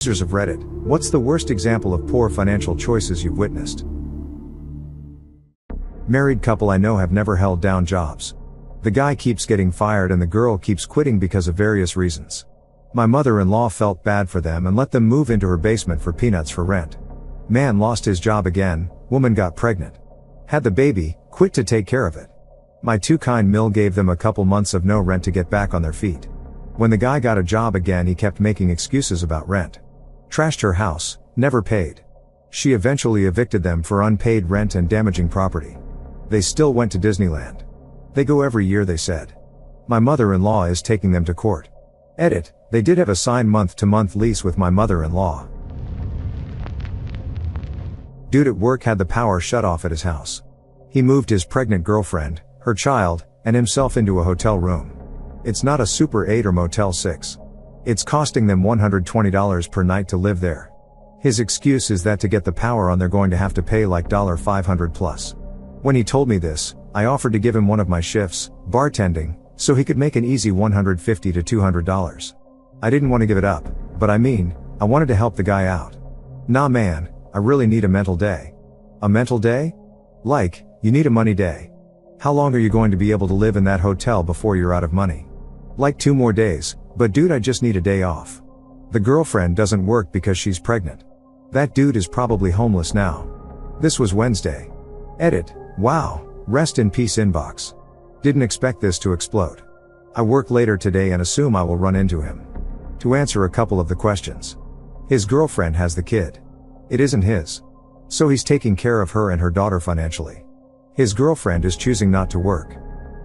Users of Reddit, what's the worst example of poor financial choices you've witnessed? Married couple I know have never held down jobs. The guy keeps getting fired and the girl keeps quitting because of various reasons. My mother-in-law felt bad for them and let them move into her basement for peanuts for rent. Man lost his job again, woman got pregnant. Had the baby, quit to take care of it. My too kind mill gave them a couple months of no rent to get back on their feet. When the guy got a job again he kept making excuses about rent. Trashed her house, never paid. She eventually evicted them for unpaid rent and damaging property. They still went to Disneyland. They go every year, they said. My mother-in-law is taking them to court. Edit, they did have a signed month-to-month lease with my mother-in-law. Dude at work had the power shut off at his house. He moved his pregnant girlfriend, her child, and himself into a hotel room. It's not a Super 8 or Motel 6. It's costing them $120 per night to live there. His excuse is that to get the power on they're going to have to pay like $500 plus. When he told me this, I offered to give him one of my shifts, bartending, so he could make an easy $150 to $200. I didn't want to give it up, but I wanted to help the guy out. Nah man, I really need a mental day. A mental day? Like, you need a money day. How long are you going to be able to live in that hotel before you're out of money? Like 2 more days, but dude I just need a day off. The girlfriend doesn't work because she's pregnant. That dude is probably homeless now. This was Wednesday. Edit, wow, rest in peace inbox. Didn't expect this to explode. I work later today and assume I will run into him. To answer a couple of the questions. His girlfriend has the kid. It isn't his. So he's taking care of her and her daughter financially. His girlfriend is choosing not to work.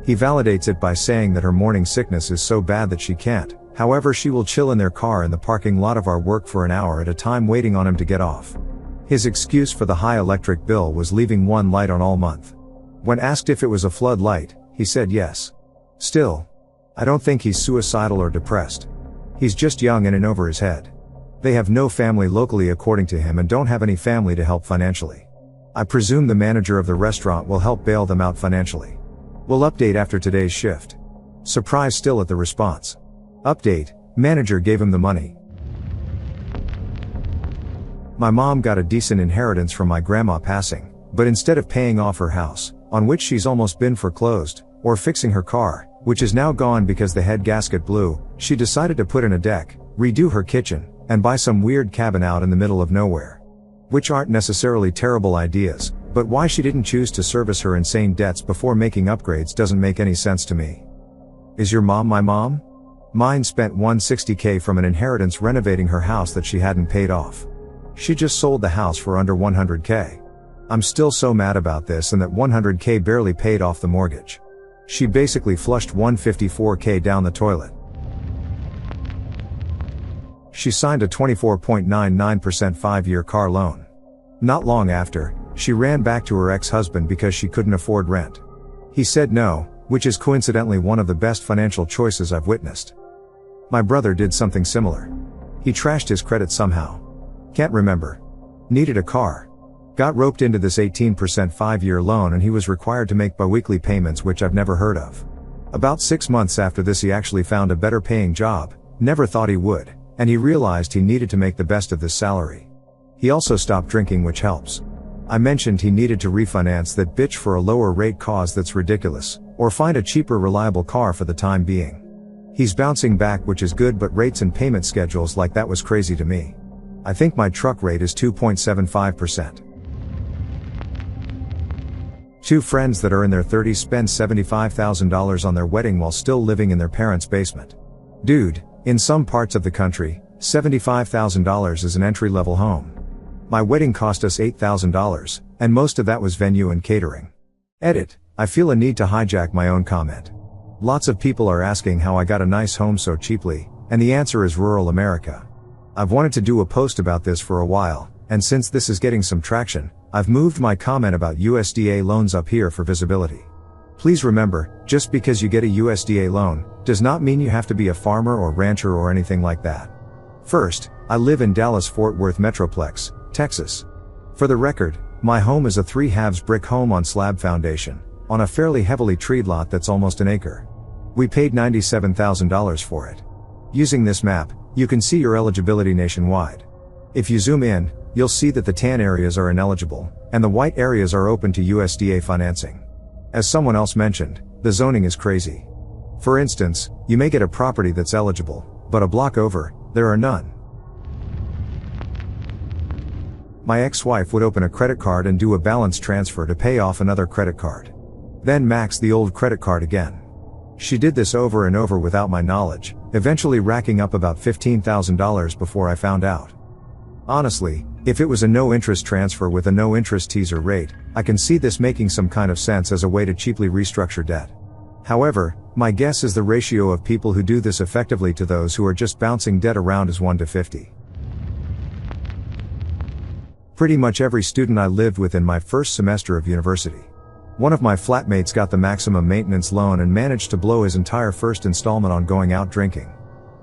He validates it by saying that her morning sickness is so bad that she can't, however she will chill in their car in the parking lot of our work for an hour at a time waiting on him to get off. His excuse for the high electric bill was leaving one light on all month. When asked if it was a flood light, he said yes. Still, I don't think he's suicidal or depressed. He's just young and in over his head. They have no family locally according to him and don't have any family to help financially. I presume the manager of the restaurant will help bail them out financially. We'll update after today's shift. Surprise still at the response. Update, manager gave him the money. My mom got a decent inheritance from my grandma passing, but instead of paying off her house, on which she's almost been foreclosed, or fixing her car, which is now gone because the head gasket blew, she decided to put in a deck, redo her kitchen, and buy some weird cabin out in the middle of nowhere. Which aren't necessarily terrible ideas, but why she didn't choose to service her insane debts before making upgrades doesn't make any sense to me. Is your mom my mom? Mine spent $160K from an inheritance renovating her house that she hadn't paid off. She just sold the house for under $100K. I'm still so mad about this and that $100K barely paid off the mortgage. She basically flushed $154K down the toilet. She signed a 24.99% 5-year car loan. Not long after, she ran back to her ex-husband because she couldn't afford rent. He said no, which is coincidentally one of the best financial choices I've witnessed. My brother did something similar. He trashed his credit somehow. Can't remember. Needed a car. Got roped into this 18% 5-year loan and he was required to make biweekly payments, which I've never heard of. About 6 months after this he actually found a better paying job, never thought he would, and he realized he needed to make the best of this salary. He also stopped drinking, which helps. I mentioned he needed to refinance that bitch for a lower rate cause that's ridiculous, or find a cheaper reliable car for the time being. He's bouncing back, which is good, but rates and payment schedules like that was crazy to me. I think my truck rate is 2.75%. 2 friends that are in their 30s spend $75,000 on their wedding while still living in their parents' basement. Dude, in some parts of the country, $75,000 is an entry-level home. My wedding cost us $8,000, and most of that was venue and catering. Edit, I feel a need to hijack my own comment. Lots of people are asking how I got a nice home so cheaply, and the answer is rural America. I've wanted to do a post about this for a while, and since this is getting some traction, I've moved my comment about USDA loans up here for visibility. Please remember, just because you get a USDA loan, does not mean you have to be a farmer or rancher or anything like that. First, I live in Dallas-Fort Worth Metroplex, Texas. For the record, my home is a 3/2 brick home on slab foundation, on a fairly heavily treed lot that's almost an acre. We paid $97,000 for it. Using this map, you can see your eligibility nationwide. If you zoom in, you'll see that the tan areas are ineligible, and the white areas are open to USDA financing. As someone else mentioned, the zoning is crazy. For instance, you may get a property that's eligible, but a block over, there are none. My ex-wife would open a credit card and do a balance transfer to pay off another credit card. Then max the old credit card again. She did this over and over without my knowledge, eventually racking up about $15,000 before I found out. Honestly, if it was a no-interest transfer with a no-interest teaser rate, I can see this making some kind of sense as a way to cheaply restructure debt. However, my guess is the ratio of people who do this effectively to those who are just bouncing debt around is 1 to 50. Pretty much every student I lived with in my first semester of university. One of my flatmates got the maximum maintenance loan and managed to blow his entire first installment on going out drinking.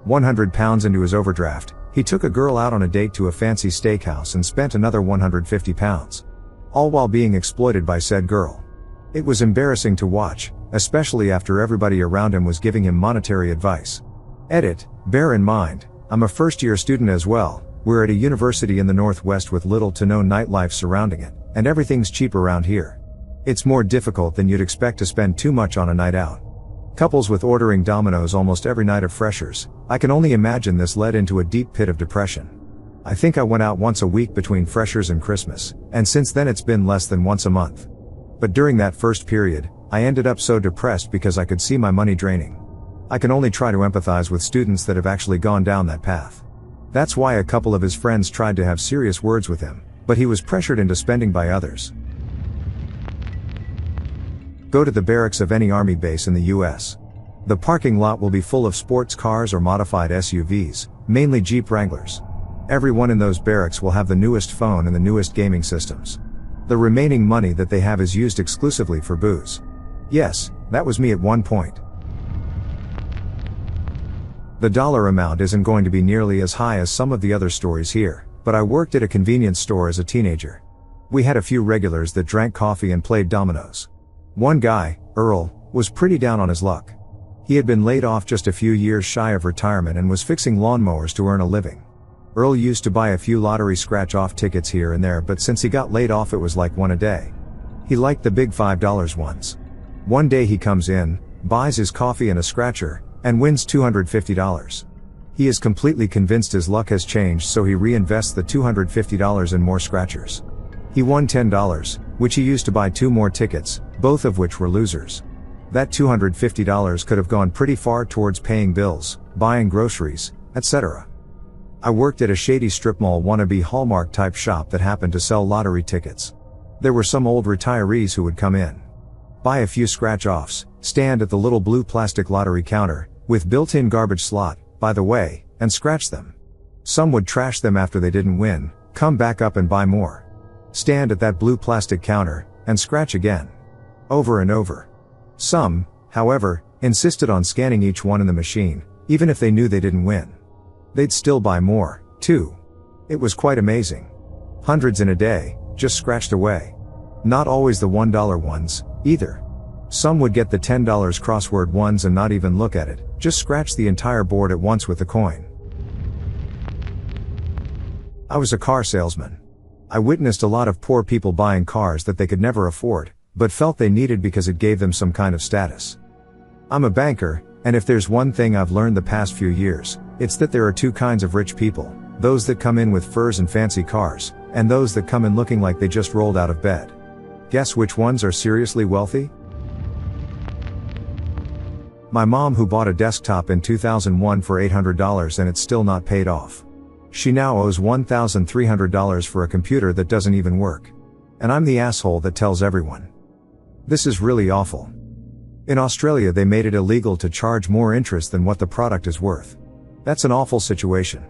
100 pounds into his overdraft, he took a girl out on a date to a fancy steakhouse and spent another 150 pounds. All while being exploited by said girl. It was embarrassing to watch, especially after everybody around him was giving him monetary advice. Edit, bear in mind, I'm a first-year student as well. We're at a university in the Northwest with little to no nightlife surrounding it, and everything's cheap around here. It's more difficult than you'd expect to spend too much on a night out. Couples with ordering Domino's almost every night of freshers, I can only imagine this led into a deep pit of depression. I think I went out once a week between freshers and Christmas, and since then it's been less than once a month. But during that first period, I ended up so depressed because I could see my money draining. I can only try to empathize with students that have actually gone down that path. That's why a couple of his friends tried to have serious words with him, but he was pressured into spending by others. Go to the barracks of any army base in the US. The parking lot will be full of sports cars or modified SUVs, mainly Jeep Wranglers. Everyone in those barracks will have the newest phone and the newest gaming systems. The remaining money that they have is used exclusively for booze. Yes, that was me at one point. The dollar amount isn't going to be nearly as high as some of the other stories here, but I worked at a convenience store as a teenager. We had a few regulars that drank coffee and played dominoes. One guy, Earl, was pretty down on his luck. He had been laid off just a few years shy of retirement and was fixing lawnmowers to earn a living. Earl used to buy a few lottery scratch-off tickets here and there, but since he got laid off it was like one a day. He liked the big $5 ones. One day he comes in, buys his coffee and a scratcher, and wins $250. He is completely convinced his luck has changed, so he reinvests the $250 in more scratchers. He won $10, which he used to buy 2 more tickets, both of which were losers. That $250 could have gone pretty far towards paying bills, buying groceries, etc. I worked at a shady strip mall wannabe Hallmark type shop that happened to sell lottery tickets. There were some old retirees who would come in, buy a few scratch-offs, stand at the little blue plastic lottery counter, with built-in garbage slot, by the way, and scratch them. Some would trash them after they didn't win, come back up and buy more. Stand at that blue plastic counter, and scratch again. Over and over. Some, however, insisted on scanning each one in the machine, even if they knew they didn't win. They'd still buy more, too. It was quite amazing. Hundreds in a day, just scratched away. Not always the $1 ones, either. Some would get the $10 crossword ones and not even look at it, just scratch the entire board at once with the coin. I was a car salesman. I witnessed a lot of poor people buying cars that they could never afford, but felt they needed because it gave them some kind of status. I'm a banker, and if there's one thing I've learned the past few years, it's that there are 2 kinds of rich people, those that come in with furs and fancy cars, and those that come in looking like they just rolled out of bed. Guess which ones are seriously wealthy? My mom, who bought a desktop in 2001 for $800 and it's still not paid off. She now owes $1,300 for a computer that doesn't even work. And I'm the asshole that tells everyone. This is really awful. In Australia they made it illegal to charge more interest than what the product is worth. That's an awful situation.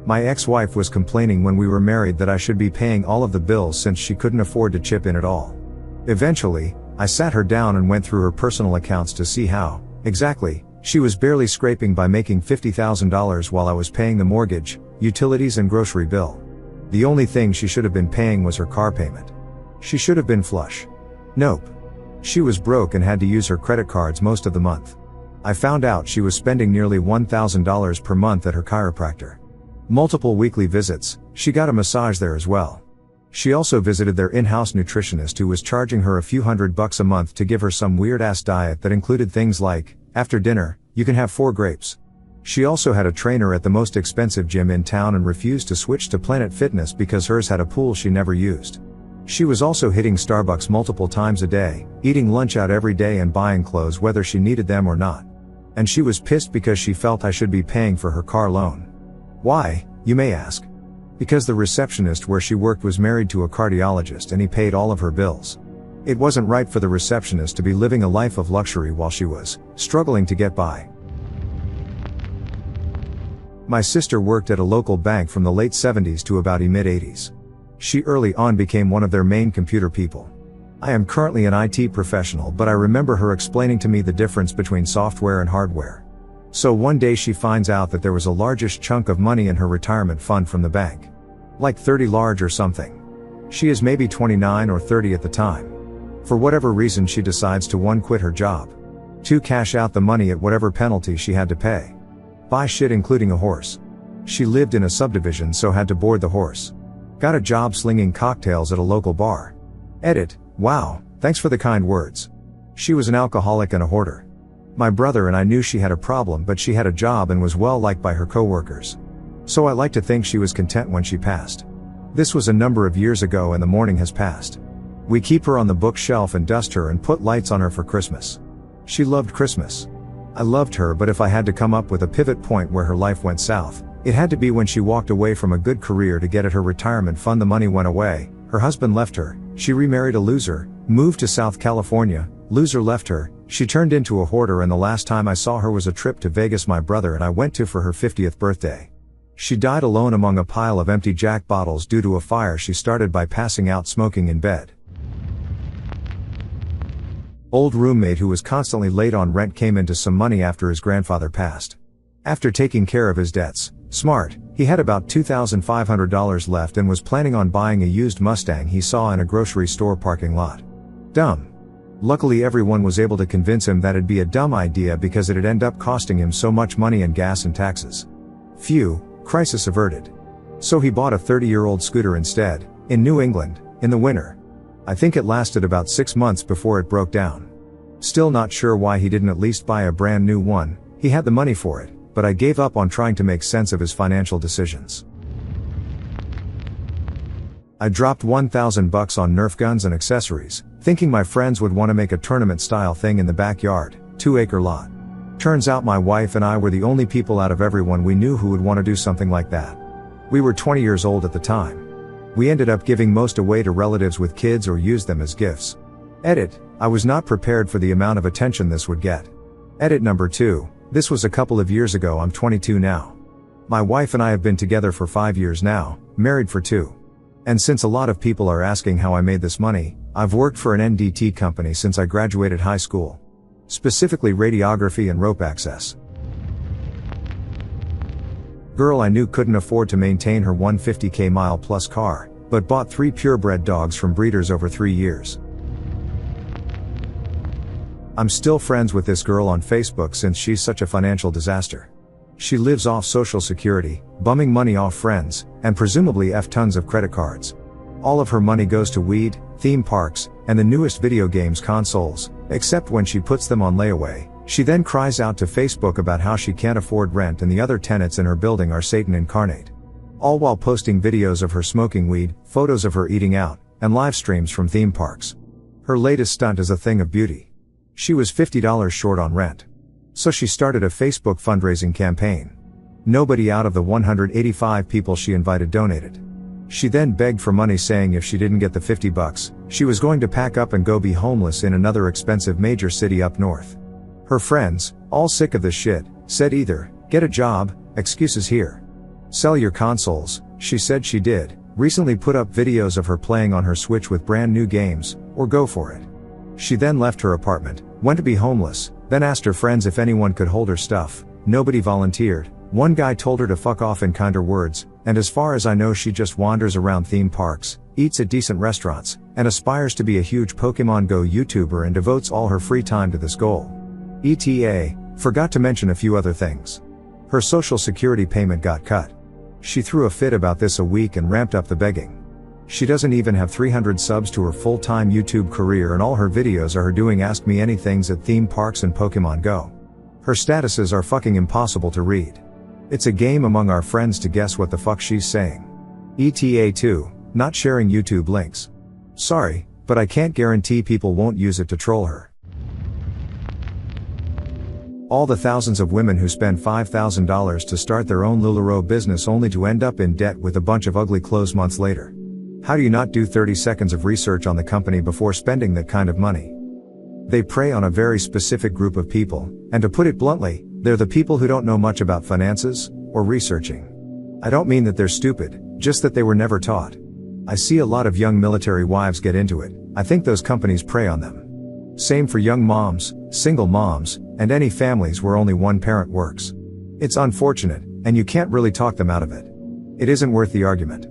My ex-wife was complaining when we were married that I should be paying all of the bills since she couldn't afford to chip in at all. Eventually, I sat her down and went through her personal accounts to see how, exactly, she was barely scraping by making $50,000 while I was paying the mortgage, utilities and grocery bill. The only thing she should have been paying was her car payment. She should have been flush. Nope. She was broke and had to use her credit cards most of the month. I found out she was spending nearly $1,000 per month at her chiropractor. Multiple weekly visits, she got a massage there as well. She also visited their in-house nutritionist who was charging her a few $100 a month to give her some weird-ass diet that included things like, after dinner, you can have 4 grapes. She also had a trainer at the most expensive gym in town and refused to switch to Planet Fitness because hers had a pool she never used. She was also hitting Starbucks multiple times a day, eating lunch out every day and buying clothes whether she needed them or not. And she was pissed because she felt I should be paying for her car loan. Why, you may ask? Because the receptionist where she worked was married to a cardiologist and he paid all of her bills. It wasn't right for the receptionist to be living a life of luxury while she was struggling to get by. My sister worked at a local bank from the late 70s to about the mid-80s. She early on became one of their main computer people. I am currently an IT professional, but I remember her explaining to me the difference between software and hardware. So one day she finds out that there was a largish chunk of money in her retirement fund from the bank. Like 30 large or something. She is maybe 29 or 30 at the time. For whatever reason she decides to 1. Quit her job. 2. Cash out the money at whatever penalty she had to pay. Buy shit including a horse. She lived in a subdivision so had to board the horse. Got a job slinging cocktails at a local bar. Edit, wow, thanks for the kind words. She was an alcoholic and a hoarder. My brother and I knew she had a problem, but she had a job and was well liked by her coworkers. So I like to think she was content when she passed. This was a number of years ago and the morning has passed. We keep her on the bookshelf and dust her and put lights on her for Christmas. She loved Christmas. I loved her, but if I had to come up with a pivot point where her life went south, it had to be when she walked away from a good career to get at her retirement fund. The money went away, her husband left her, she remarried a loser, moved to South California, loser left her, she turned into a hoarder, and the last time I saw her was a trip to Vegas my brother and I went to for her 50th birthday. She died alone among a pile of empty Jack bottles due to a fire she started by passing out smoking in bed. Old roommate who was constantly late on rent came into some money after his grandfather passed. After taking care of his debts, smart, he had about $2,500 left and was planning on buying a used Mustang he saw in a grocery store parking lot. Dumb. Luckily everyone was able to convince him that it'd be a dumb idea because it'd end up costing him so much money in gas and taxes. Phew, crisis averted. So he bought a 30-year-old scooter instead, in New England, in the winter. I think it lasted about 6 months before it broke down. Still not sure why he didn't at least buy a brand new one, he had the money for it, but I gave up on trying to make sense of his financial decisions. I dropped $1,000 on Nerf guns and accessories, thinking my friends would want to make a tournament-style thing in the backyard, 2-acre lot. Turns out my wife and I were the only people out of everyone we knew who would want to do something like that. We were 20 years old at the time. We ended up giving most away to relatives with kids or used them as gifts. Edit, I was not prepared for the amount of attention this would get. Edit number 2, this was a couple of years ago. I'm 22 now. My wife and I have been together for 5 years now, married for 2. And since a lot of people are asking how I made this money, I've worked for an NDT company since I graduated high school. Specifically radiography and rope access. Girl I knew couldn't afford to maintain her 150k mile plus car, but bought 3 purebred dogs from breeders over 3 years. I'm still friends with this girl on Facebook since she's such a financial disaster. She lives off Social Security, bumming money off friends, and presumably tons of credit cards. All of her money goes to weed, theme parks, and the newest video games consoles, except when she puts them on layaway. She then cries out to Facebook about how she can't afford rent and the other tenants in her building are Satan incarnate. All while posting videos of her smoking weed, photos of her eating out, and live streams from theme parks. Her latest stunt is a thing of beauty. She was $50 short on rent. So she started a Facebook fundraising campaign. Nobody out of the 185 people she invited donated. She then begged for money, saying if she didn't get the $50, she was going to pack up and go be homeless in another expensive major city up north. Her friends, all sick of the shit, said either, get a job, excuses here. Sell your consoles, she said she did, recently put up videos of her playing on her Switch with brand new games, or go for it. She then left her apartment, went to be homeless, then asked her friends if anyone could hold her stuff. Nobody volunteered. One guy told her to fuck off in kinder words, and as far as I know she just wanders around theme parks, eats at decent restaurants, and aspires to be a huge Pokemon Go YouTuber and devotes all her free time to this goal. ETA, Forgot to mention a few other things. Her social security payment got cut. She threw a fit about this a week and ramped up the begging. She doesn't even have 300 subs to her full-time YouTube career, and all her videos are her doing Ask Me Anythings at theme parks and Pokemon Go. Her statuses are fucking impossible to read. It's a game among our friends to guess what the fuck she's saying. ETA 2, not sharing YouTube links. Sorry, but I can't guarantee people won't use it to troll her. All the thousands of women who spend $5,000 to start their own LuLaRoe business only to end up in debt with a bunch of ugly clothes months later. How do you not do 30 seconds of research on the company before spending that kind of money? They prey on a very specific group of people, and to put it bluntly, they're the people who don't know much about finances, or researching. I don't mean that they're stupid, just that they were never taught. I see a lot of young military wives get into it. I think those companies prey on them. Same for young moms, single moms, and any families where only one parent works. It's unfortunate, and you can't really talk them out of it. It isn't worth the argument.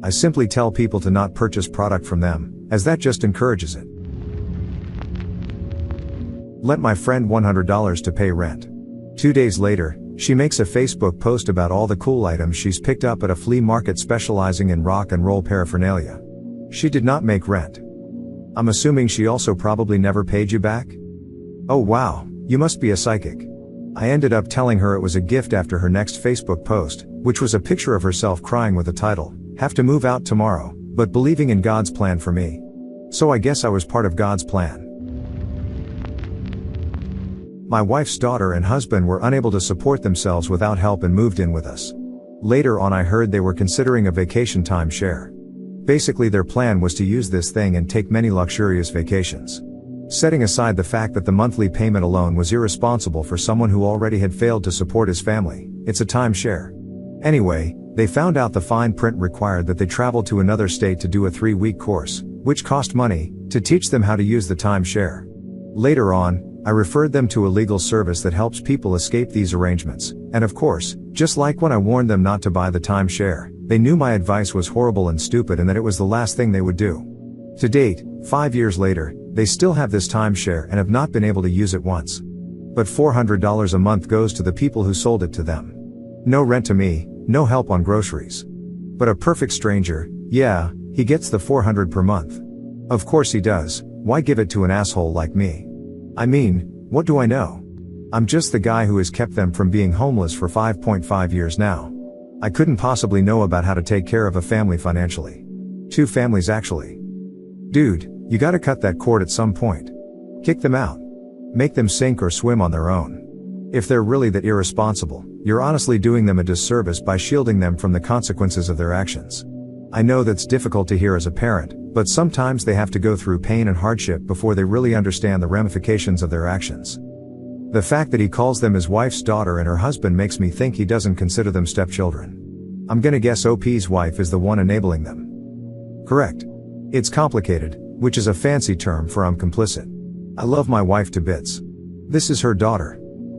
I simply tell people to not purchase product from them, as that just encourages it. Lent my friend $100 to pay rent. 2 days later, she makes a Facebook post about all the cool items she's picked up at a flea market specializing in rock and roll paraphernalia. She did not make rent. I'm assuming she also probably never paid you back? Oh wow, you must be a psychic. I ended up telling her it was a gift after her next Facebook post, which was a picture of herself crying with the title, "Have to move out tomorrow, but believing in God's plan for me." So I guess I was part of God's plan. My wife's daughter and husband were unable to support themselves without help and moved in with us. Later on I heard they were considering a vacation timeshare. Basically their plan was to use this thing and take many luxurious vacations. Setting aside the fact that the monthly payment alone was irresponsible for someone who already had failed to support his family, it's a timeshare. Anyway, they found out the fine print required that they travel to another state to do a 3-week course, which cost money, to teach them how to use the timeshare. Later on, I referred them to a legal service that helps people escape these arrangements, and of course, just like when I warned them not to buy the timeshare, they knew my advice was horrible and stupid and that it was the last thing they would do. To date, 5 years later, they still have this timeshare and have not been able to use it once. But $400 a month goes to the people who sold it to them. No rent to me, no help on groceries. But a perfect stranger, yeah, he gets the $400 per month. Of course he does. Why give it to an asshole like me? I mean, what do I know? I'm just the guy who has kept them from being homeless for 5.5 years now. I couldn't possibly know about how to take care of a family financially. 2 families actually. Dude, you gotta cut that cord at some point. Kick them out. Make them sink or swim on their own. If they're really that irresponsible, you're honestly doing them a disservice by shielding them from the consequences of their actions. I know that's difficult to hear as a parent, but sometimes they have to go through pain and hardship before they really understand the ramifications of their actions. The fact that he calls them his wife's daughter and her husband makes me think he doesn't consider them stepchildren. I'm gonna guess OP's wife is the one enabling them. Correct. It's complicated, which is a fancy term for I'm complicit. I love my wife to bits. This is her daughter.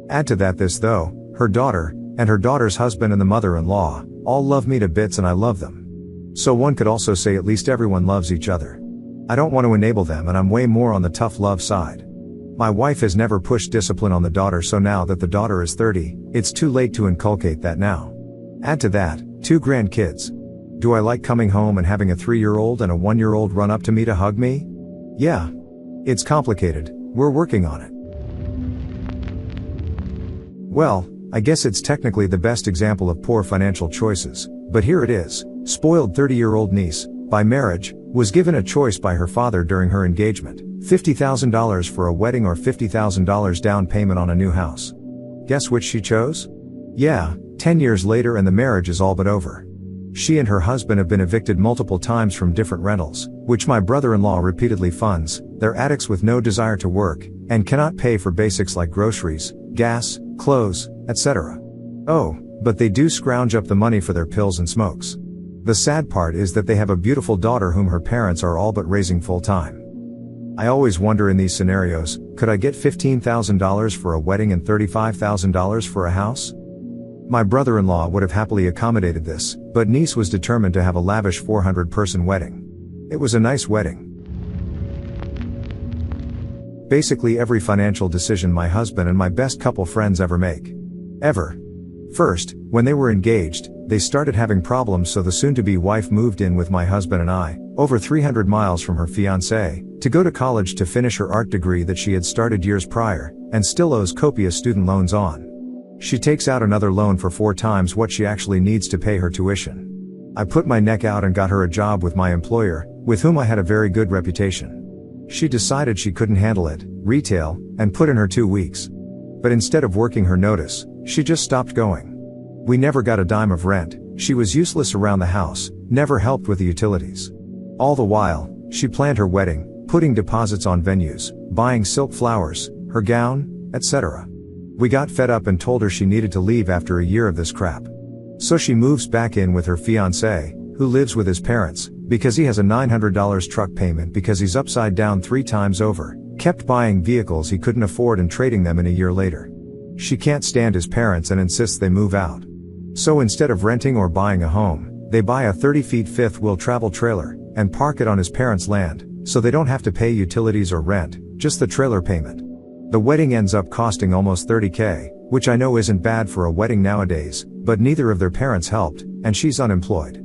Add to that this though, her daughter, and her daughter's husband and the mother-in-law, all love me to bits and I love them. So one could also say at least everyone loves each other. I don't want to enable them and I'm way more on the tough love side. My wife has never pushed discipline on the daughter, so now that the daughter is 30, it's too late to inculcate that now. Add to that, 2 grandkids. Do I like coming home and having a 3-year-old and a 1-year-old run up to me to hug me? Yeah. It's complicated, we're working on it. Well, I guess it's technically the best example of poor financial choices, but here it is. Spoiled 30-year-old niece, by marriage, was given a choice by her father during her engagement, $50,000 for a wedding or $50,000 down payment on a new house. Guess which she chose? Yeah, 10 years later and the marriage is all but over. She and her husband have been evicted multiple times from different rentals, which my brother-in-law repeatedly funds. They're addicts with no desire to work, and cannot pay for basics like groceries, gas, clothes, etc. Oh, but they do scrounge up the money for their pills and smokes. The sad part is that they have a beautiful daughter whom her parents are all but raising full-time. I always wonder in these scenarios, could I get $15,000 for a wedding and $35,000 for a house? My brother-in-law would have happily accommodated this, but niece was determined to have a lavish 400-person wedding. It was a nice wedding. basically every financial decision my husband and my best couple friends ever make. Ever. First, when they were engaged, they started having problems, so the soon-to-be wife moved in with my husband and I, over 300 miles from her fiancé, to go to college to finish her art degree that she had started years prior, and still owes copious student loans on. She takes out another loan for 4 times what she actually needs to pay her tuition. I put my neck out and got her a job with my employer, with whom I had a very good reputation. She decided she couldn't handle it, retail, and put in her 2 weeks. But instead of working her notice, she just stopped going. We never got a dime of rent. She was useless around the house, never helped with the utilities. All the while, she planned her wedding, putting deposits on venues, buying silk flowers, her gown, etc. We got fed up and told her she needed to leave after a year of this crap. So she moves back in with her fiancé, who lives with his parents, because he has a $900 truck payment because he's upside down 3 times over, kept buying vehicles he couldn't afford and trading them in a year later. She can't stand his parents and insists they move out. So instead of renting or buying a home, they buy a 30 feet fifth wheel travel trailer, and park it on his parents' land, so they don't have to pay utilities or rent, just the trailer payment. The wedding ends up costing almost $30,000, which I know isn't bad for a wedding nowadays, but neither of their parents helped, and she's unemployed.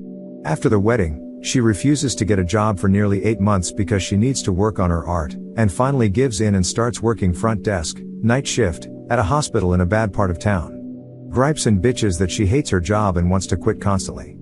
After the wedding, she refuses to get a job for nearly 8 months because she needs to work on her art, and finally gives in and starts working front desk, night shift, at a hospital in a bad part of town. Gripes and bitches that she hates her job and wants to quit constantly.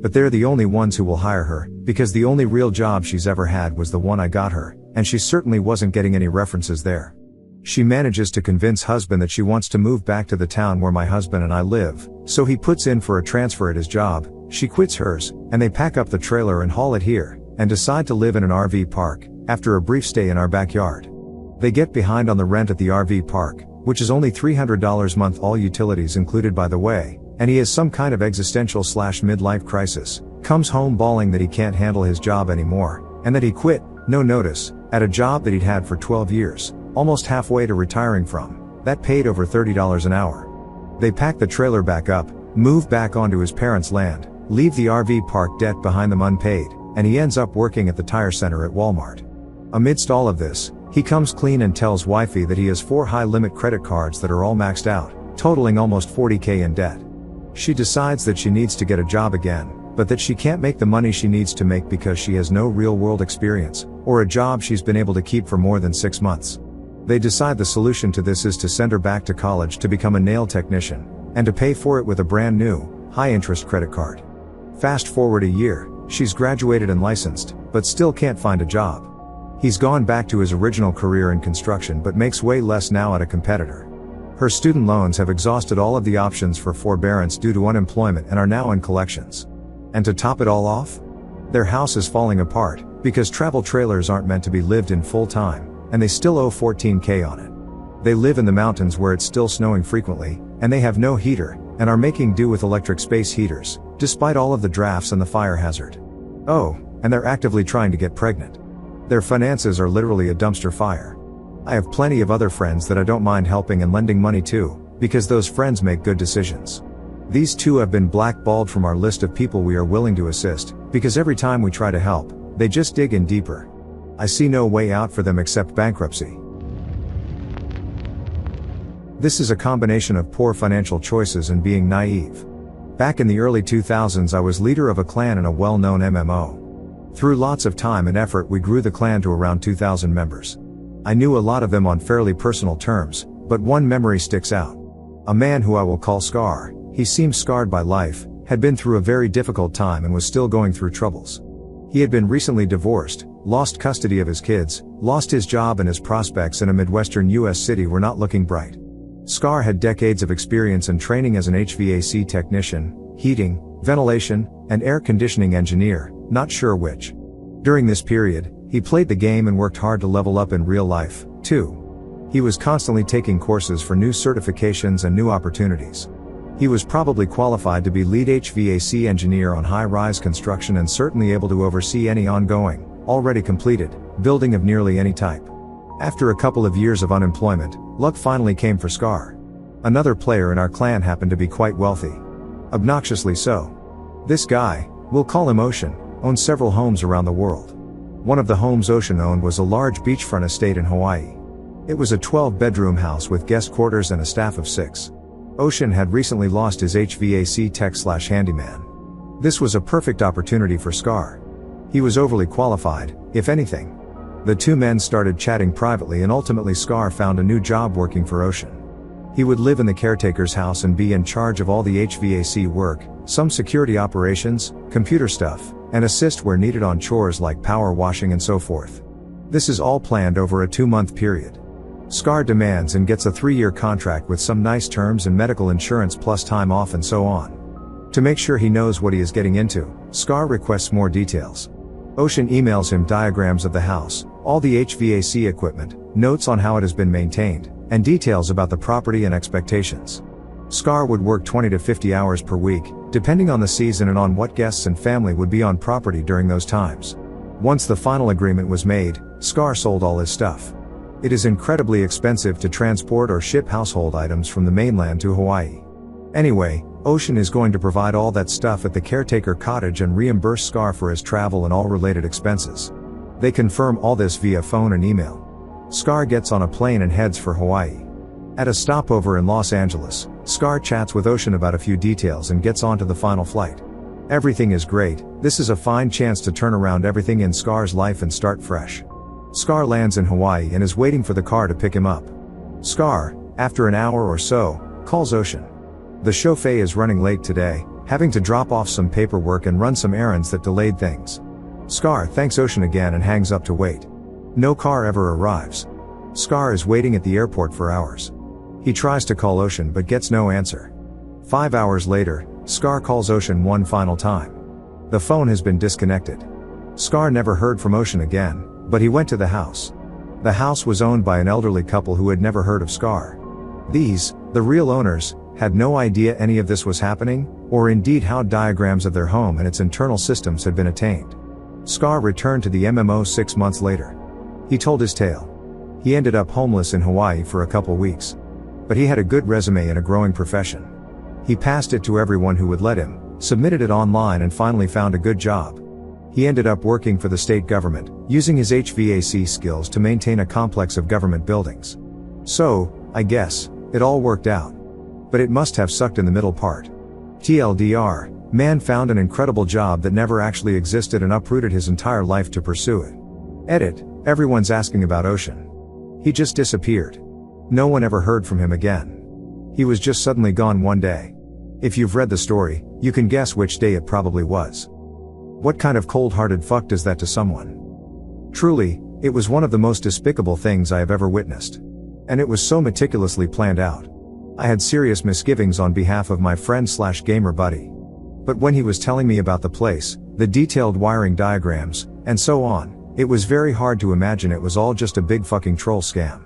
But they're the only ones who will hire her, because the only real job she's ever had was the one I got her, and she certainly wasn't getting any references there. She manages to convince husband that she wants to move back to the town where my husband and I live, so he puts in for a transfer at his job, she quits hers, and they pack up the trailer and haul it here, and decide to live in an RV park, after a brief stay in our backyard. They get behind on the rent at the RV park, which is only $300 a month, all utilities included by the way, and he has some kind of existential/midlife crisis, comes home bawling that he can't handle his job anymore, and that he quit, no notice, at a job that he'd had for 12 years, almost halfway to retiring from, that paid over $30 an hour. They pack the trailer back up, move back onto his parents' land, leave the RV park debt behind them unpaid, and he ends up working at the tire center at Walmart. Amidst all of this, he comes clean and tells wifey that he has 4 high-limit credit cards that are all maxed out, totaling almost $40,000 in debt. She decides that she needs to get a job again, but that she can't make the money she needs to make because she has no real-world experience, or a job she's been able to keep for more than 6 months. They decide the solution to this is to send her back to college to become a nail technician, and to pay for it with a brand new, high-interest credit card. Fast forward a year, she's graduated and licensed, but still can't find a job. He's gone back to his original career in construction but makes way less now at a competitor. Her student loans have exhausted all of the options for forbearance due to unemployment and are now in collections. And to top it all off, their house is falling apart, because travel trailers aren't meant to be lived in full time, and they still owe $14,000 on it. They live in the mountains where it's still snowing frequently, and they have no heater, and are making do with electric space heaters, despite all of the drafts and the fire hazard. Oh, and they're actively trying to get pregnant. Their finances are literally a dumpster fire. I have plenty of other friends that I don't mind helping and lending money to, because those friends make good decisions. These 2 have been blackballed from our list of people we are willing to assist, because every time we try to help, they just dig in deeper. I see no way out for them except bankruptcy. This is a combination of poor financial choices and being naive. Back in the early 2000s I was leader of a clan in a well-known MMO. Through lots of time and effort we grew the clan to around 2,000 members. I knew a lot of them on fairly personal terms, but one memory sticks out. A man who I will call Scar, he seemed scarred by life, had been through a very difficult time and was still going through troubles. He had been recently divorced, lost custody of his kids, lost his job, and his prospects in a Midwestern US city were not looking bright. Scar had decades of experience and training as an HVAC technician, heating, ventilation, and air conditioning engineer, not sure which. During this period, he played the game and worked hard to level up in real life, too. He was constantly taking courses for new certifications and new opportunities. He was probably qualified to be lead HVAC engineer on high-rise construction and certainly able to oversee any ongoing, already completed, building of nearly any type. After a couple of years of unemployment, luck finally came for Scar. Another player in our clan happened to be quite wealthy. Obnoxiously so. This guy, we'll call him Ocean, owned several homes around the world. One of the homes Ocean owned was a large beachfront estate in Hawaii. It was a 12-bedroom house with guest quarters and a staff of 6. Ocean had recently lost his HVAC tech/handyman. This was a perfect opportunity for Scar. He was overly qualified, if anything. The two men started chatting privately and ultimately Scar found a new job working for Ocean. He would live in the caretaker's house and be in charge of all the HVAC work, some security operations, computer stuff, and assist where needed on chores like power washing and so forth. This is all planned over a 2-month period. Scar demands and gets a 3-year contract with some nice terms and medical insurance plus time off and so on. To make sure he knows what he is getting into, Scar requests more details. Ocean emails him diagrams of the house, all the HVAC equipment, notes on how it has been maintained, and details about the property and expectations. Scar would work 20 to 50 hours per week, depending on the season and on what guests and family would be on property during those times. Once the final agreement was made, Scar sold all his stuff. It is incredibly expensive to transport or ship household items from the mainland to Hawaii. Anyway, Ocean is going to provide all that stuff at the caretaker cottage and reimburse Scar for his travel and all related expenses. They confirm all this via phone and email. Scar gets on a plane and heads for Hawaii. At a stopover in Los Angeles, Scar chats with Ocean about a few details and gets on to the final flight. Everything is great, this is a fine chance to turn around everything in Scar's life and start fresh. Scar lands in Hawaii and is waiting for the car to pick him up. Scar, after an hour or so, calls Ocean. The chauffeur is running late today, having to drop off some paperwork and run some errands that delayed things. Scar thanks Ocean again and hangs up to wait. No car ever arrives. Scar is waiting at the airport for hours. He tries to call Ocean but gets no answer. 5 hours later, Scar calls Ocean one final time. The phone has been disconnected. Scar never heard from Ocean again, but he went to the house. The house was owned by an elderly couple who had never heard of Scar. These, the real owners, had no idea any of this was happening, or indeed how diagrams of their home and its internal systems had been attained. Scar returned to the MMO 6 months later. He told his tale. He ended up homeless in Hawaii for a couple weeks. But he had a good resume and a growing profession. He passed it to everyone who would let him, submitted it online and finally found a good job. He ended up working for the state government, using his HVAC skills to maintain a complex of government buildings. So, I guess, it all worked out. But it must have sucked in the middle part. TLDR, man found an incredible job that never actually existed and uprooted his entire life to pursue it. Edit, everyone's asking about Ocean. He just disappeared. No one ever heard from him again. He was just suddenly gone one day. If you've read the story, you can guess which day it probably was. What kind of cold-hearted fuck does that to someone? Truly, it was one of the most despicable things I have ever witnessed. And it was so meticulously planned out. I had serious misgivings on behalf of my friend/gamer buddy. But when he was telling me about the place, the detailed wiring diagrams, and so on, it was very hard to imagine it was all just a big fucking troll scam.